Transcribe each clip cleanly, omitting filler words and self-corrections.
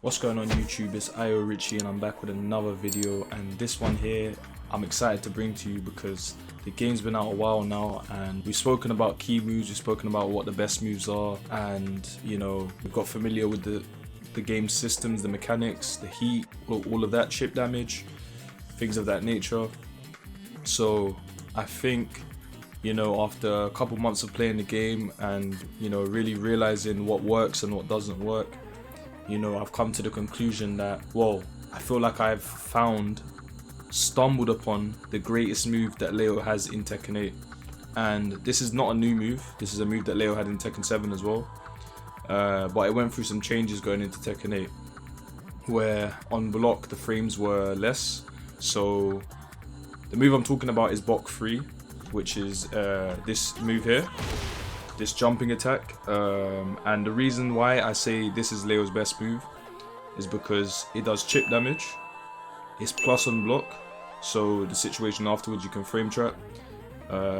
What's going on YouTube? It's AyoRichie and I'm back with another video, and this one here I'm excited to bring to you because the game's been out a while now and we've spoken about key moves, we've spoken about what the best moves are, and you know, we've got familiar with the game systems, the mechanics, the heat, all of that, chip damage, things of that nature. So I think, you know, after a couple months of playing the game and, you know, really realizing what works and what doesn't work, you know, I've come to the conclusion that, well, I feel like I've stumbled upon the greatest move that Leo has in Tekken 8. And this is not a new move, this is a move that Leo had in Tekken 7 as well. But it went through some changes going into Tekken 8, where on block the frames were less. So the move I'm talking about is block 3, which is this move here, this jumping attack, and the reason why I say this is Leo's best move is because it does chip damage, it's plus on block, so the situation afterwards you can frame trap,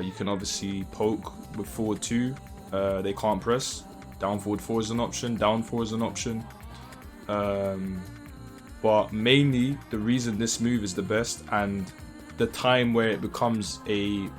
you can obviously poke with forward 2, they can't press, down forward 4 is an option, down 4 is an option, but mainly the reason this move is the best and the time where it becomes a,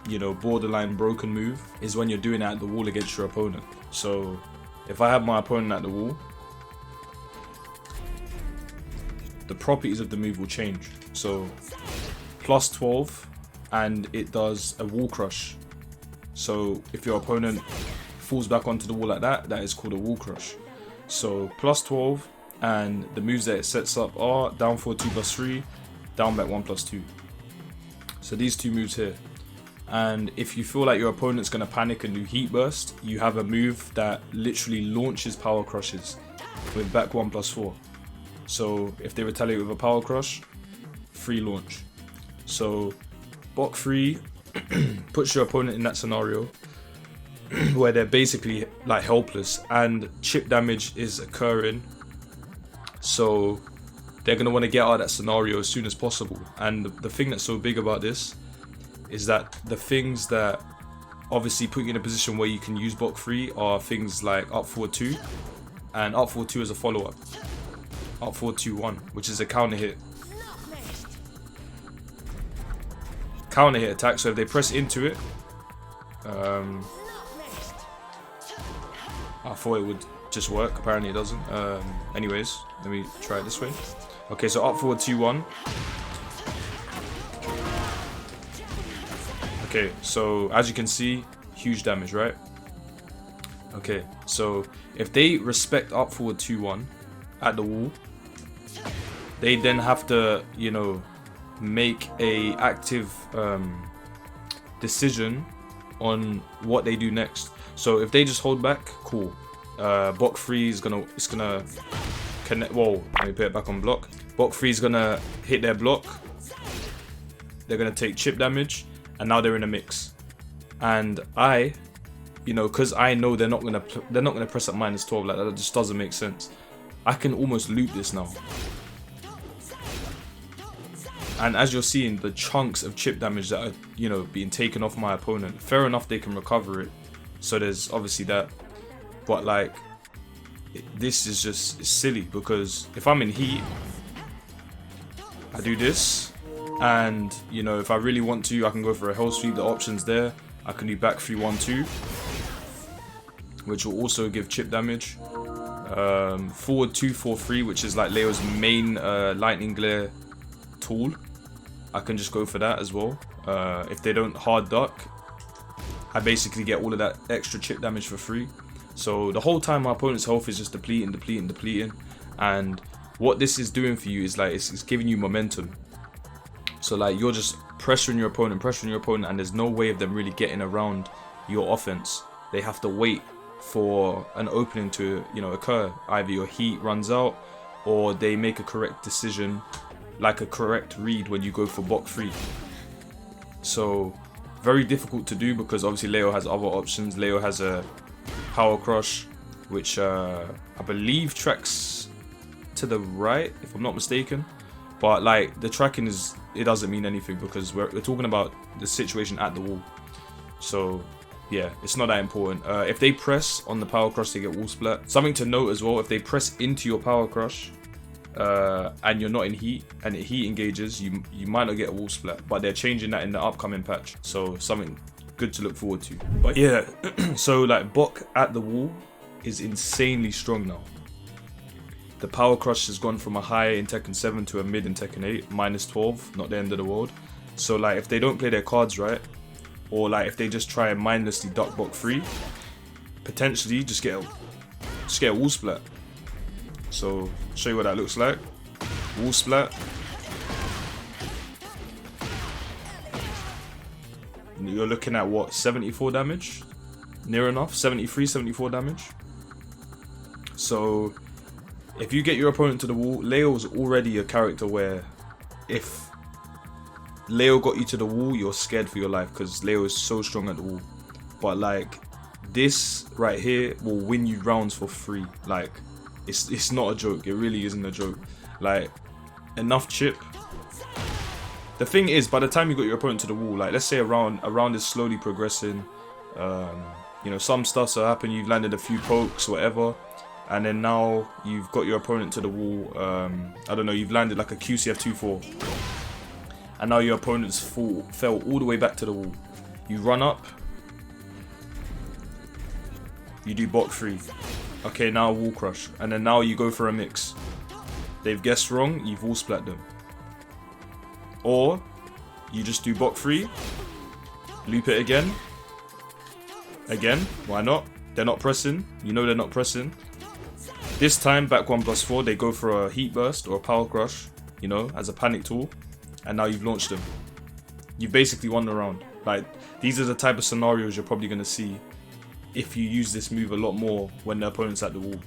you know, borderline broken move is when you're doing it at the wall against your opponent. So if I have my opponent at the wall, the properties of the move will change. So plus 12, and it does a wall crush. So if your opponent falls back onto the wall like that, that is called a wall crush. So plus 12, and the moves that it sets up are down forward 2 plus 3, down back 1 plus 2. So these two moves here. And if you feel like your opponent's going to panic and do heat burst, you have a move that literally launches power crushes with back 1 plus 4. So if they retaliate with a power crush, free launch. So block 3 puts your opponent in that scenario where they're basically like helpless and chip damage is occurring. So they're going to want to get out of that scenario as soon as possible. And the thing that's so big about this is that the things that obviously put you in a position where you can use block 3 are things like up forward 2, and up forward 2 is a follow-up, up forward 2-1, which is a counter hit attack. So if they press into it, I thought it would just work, apparently it doesn't. Anyways, let me try it this way. Okay, so up forward 2-1. Okay, so as you can see, huge damage, right? Okay, so if they respect up forward 2-1 at the wall, they then have to, you know, make a active decision on what they do next. So if they just hold back, cool. Block 3 is gonna connect. Whoa, let me put it back on block. Block 3 is gonna hit their block. They're gonna take chip damage. And now they're in a mix, and I, you know, because I know they're not gonna press up minus 12 like that. That just doesn't make sense. I can almost loop this now, and as you're seeing, the chunks of chip damage that are, you know, being taken off my opponent. Fair enough, they can recover it. So there's obviously that, but like, this is just silly because if I'm in heat, I do this. And, you know, if I really want to, I can go for a hell sweep. The option's there. I can do back 3-1-2, which will also give chip damage. Forward 2-4-3, which is like Leo's main lightning glare tool. I can just go for that as well. If they don't hard duck, I basically get all of that extra chip damage for free. So the whole time my opponent's health is just depleting. And what this is doing for you is like, it's giving you momentum. So like, you're just pressuring your opponent, and there's no way of them really getting around your offense. They have to wait for an opening to, you know, occur. Either your heat runs out, or they make a correct decision, like a correct read when you go for block 3. So very difficult to do because obviously Leo has other options. Leo has a power crush, which I believe tracks to the right, if I'm not mistaken. But like, the tracking it doesn't mean anything because we're talking about the situation at the wall. So yeah, it's not that important. If they press on the power crush, they get wall splat. Something to note as well, if they press into your power crush and you're not in heat and it heat engages, you might not get a wall splat, but they're changing that in the upcoming patch, so something good to look forward to. But yeah, so like Bok at the wall is insanely strong now. The power crush has gone from a high in Tekken 7 to a mid in Tekken 8, -12, not the end of the world. So like if they don't play their cards right, or like if they just try and mindlessly duck Bok free, potentially just get a wall splat. So show you what that looks like. Wall splat. You're looking at what, 74 damage? Near enough, 73, 74 damage. So if you get your opponent to the wall, Leo's already a character where if Leo got you to the wall, you're scared for your life because Leo is so strong at the wall. But like this right here will win you rounds for free. Like it's not a joke. It really isn't a joke. Like enough chip. The thing is, by the time you got your opponent to the wall, like let's say a round is slowly progressing. You know, some stuff's happened. You've landed a few pokes, whatever. And then now you've got your opponent to the wall. I don't know, you've landed like a QCF 2-4. And now your opponent's fell all the way back to the wall. You run up. You do Bok free. Okay, now wall crush. And then now you go for a mix. They've guessed wrong, you've wall splat them. Or you just do Bok free. Loop it again. Again, why not? They're not pressing. You know they're not pressing. This time, back 1+4, they go for a heat burst or a power crush, you know, as a panic tool. And now you've launched them. You've basically won the round. Like, these are the type of scenarios you're probably going to see if you use this move a lot more when the opponent's at the wall.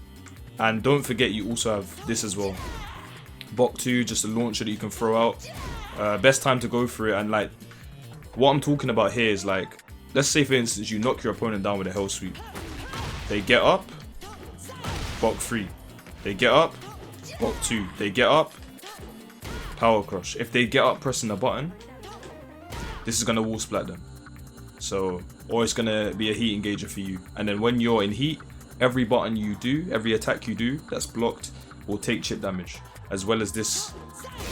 And don't forget, you also have this as well. Bok 2, just a launcher that you can throw out. Best time to go for it. And like, what I'm talking about here is like, let's say for instance, you knock your opponent down with a hell sweep. They get up. Bok 3. They get up. Bok 2. They get up. Power crush. If they get up pressing the button, this is going to wall splat them. So, or it's going to be a heat engager for you. And then when you're in heat, every button you do, every attack you do that's blocked will take chip damage. As well as this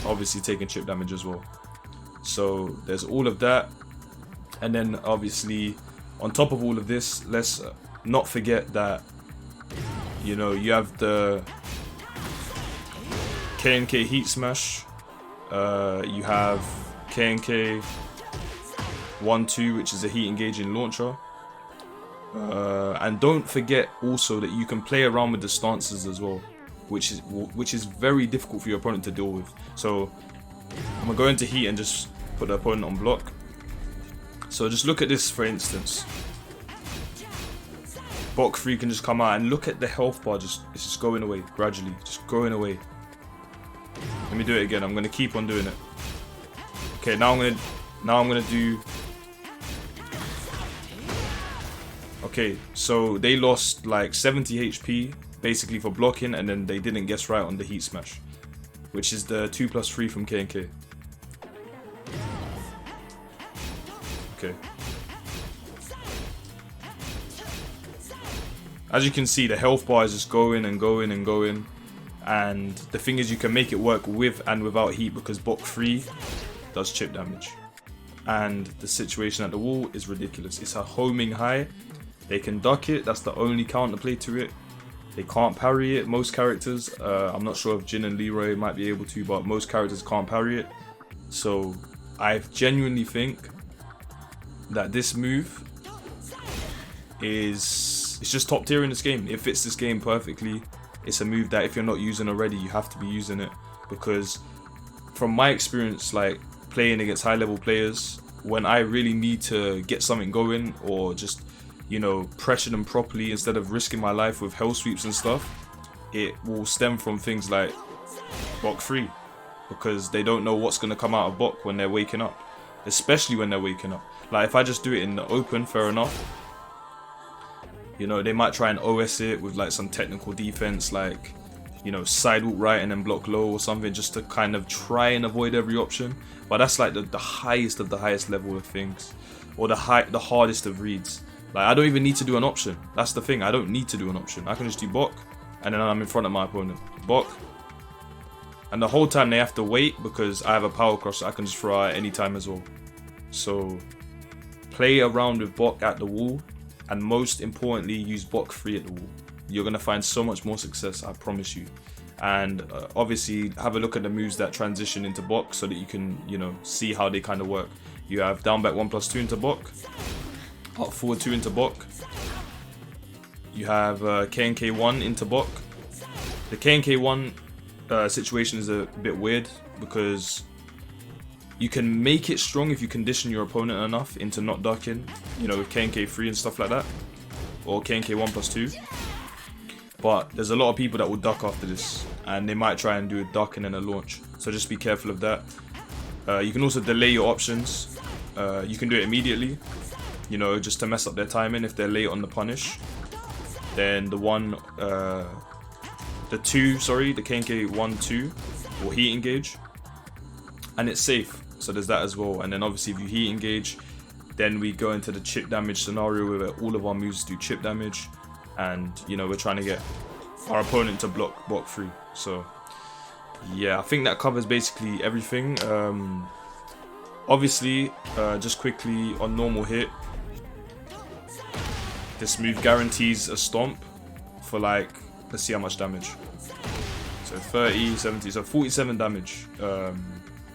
obviously taking chip damage as well. So there's all of that. And then obviously on top of all of this, let's not forget that, you know, you have the K&K Heat Smash. You have K&K 1-2, which is a heat engaging launcher. And don't forget also that you can play around with the stances as well, which is very difficult for your opponent to deal with. So I'm gonna go into heat and just put the opponent on block. So just look at this for instance. Bok 3 can just come out and look at the health bar, it's just going away gradually, just going away. Let me do it again. I'm gonna keep on doing it. Okay, now I'm gonna do. Okay, so they lost like 70 HP basically for blocking, and then they didn't guess right on the heat smash, which is the 2+3 from K&K. Okay. As you can see, the health bar is just going and going and going. And the thing is, you can make it work with and without heat because Bok 3 does chip damage. And the situation at the wall is ridiculous. It's a homing high. They can duck it. That's the only counterplay to it. They can't parry it. Most characters, I'm not sure if Jin and Leroy might be able to, but most characters can't parry it. So I genuinely think that this move is, it's just top tier in this game. It fits this game perfectly. It's a move that if you're not using already, you have to be using it, because from my experience, like playing against high level players, when I really need to get something going or just, you know, pressure them properly instead of risking my life with hell sweeps and stuff, it will stem from things like Bok 3, because they don't know what's going to come out of Bok when they're waking up, especially when they're waking up. Like if I just do it in the open, fair enough. You know, they might try and OS it with like some technical defense, like, you know, side ult right and then block low or something, just to kind of try and avoid every option. But that's like the highest of the highest level of things, or the hardest of reads. Like, I don't even need to do an option. That's the thing. I don't need to do an option. I can just do Bok, and then I'm in front of my opponent. Bok. And the whole time they have to wait because I have a power cross that I can just throw out at any time as well. So play around with Bok at the wall, and most importantly, use Bok free at the wall. You're going to find so much more success, I promise you. And obviously have a look at the moves that transition into Bok so that you can, you know, see how they kind of work. You have down back 1+2 into Bok, up forward 2 into Bok. You have KNK1 into Bok. The KNK1 situation is a bit weird because you can make it strong if you condition your opponent enough into not ducking, you know, with KNK3 and stuff like that, or KNK1+2. But there's a lot of people that will duck after this, and they might try and do a duck and then a launch. So just be careful of that. You can also delay your options. You can do it immediately, you know, just to mess up their timing if they're late on the punish. Then the KNK1-2 will heat engage, and it's safe. So there's that as well. And then obviously if you heat engage, then we go into the chip damage scenario where all of our moves do chip damage. And, you know, we're trying to get our opponent to block Bok free. So, yeah, I think that covers basically everything. Obviously, just quickly on normal hit, this move guarantees a stomp for, like, let's see how much damage. So 30, 70, so 47 damage,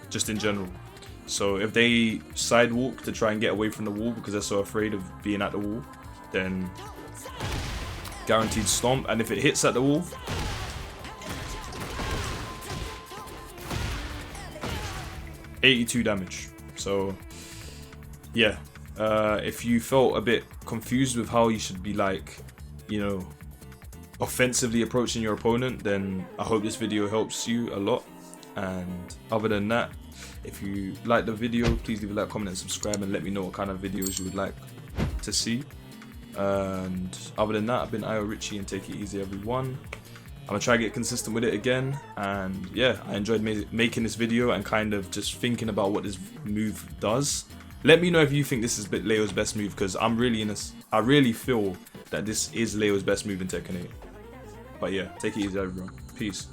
just in general. So if they sidewalk to try and get away from the wall because they're so afraid of being at the wall, then guaranteed stomp. And if it hits at the wall, $82 damage. So yeah, if you felt a bit confused with how you should be, like, you know, offensively approaching your opponent, then I hope this video helps you a lot. And other than that, if you like the video, please leave a like, comment and subscribe, and let me know what kind of videos you would like to see. And other than that, I've been AyoRichie, and take it easy everyone. I'm gonna try to get consistent with it again. And yeah, I enjoyed making this video and kind of just thinking about what this move does. Let me know if you think this is Leo's best move, because I really feel that this is Leo's best move in Tekken 8. But yeah, take it easy everyone. Peace.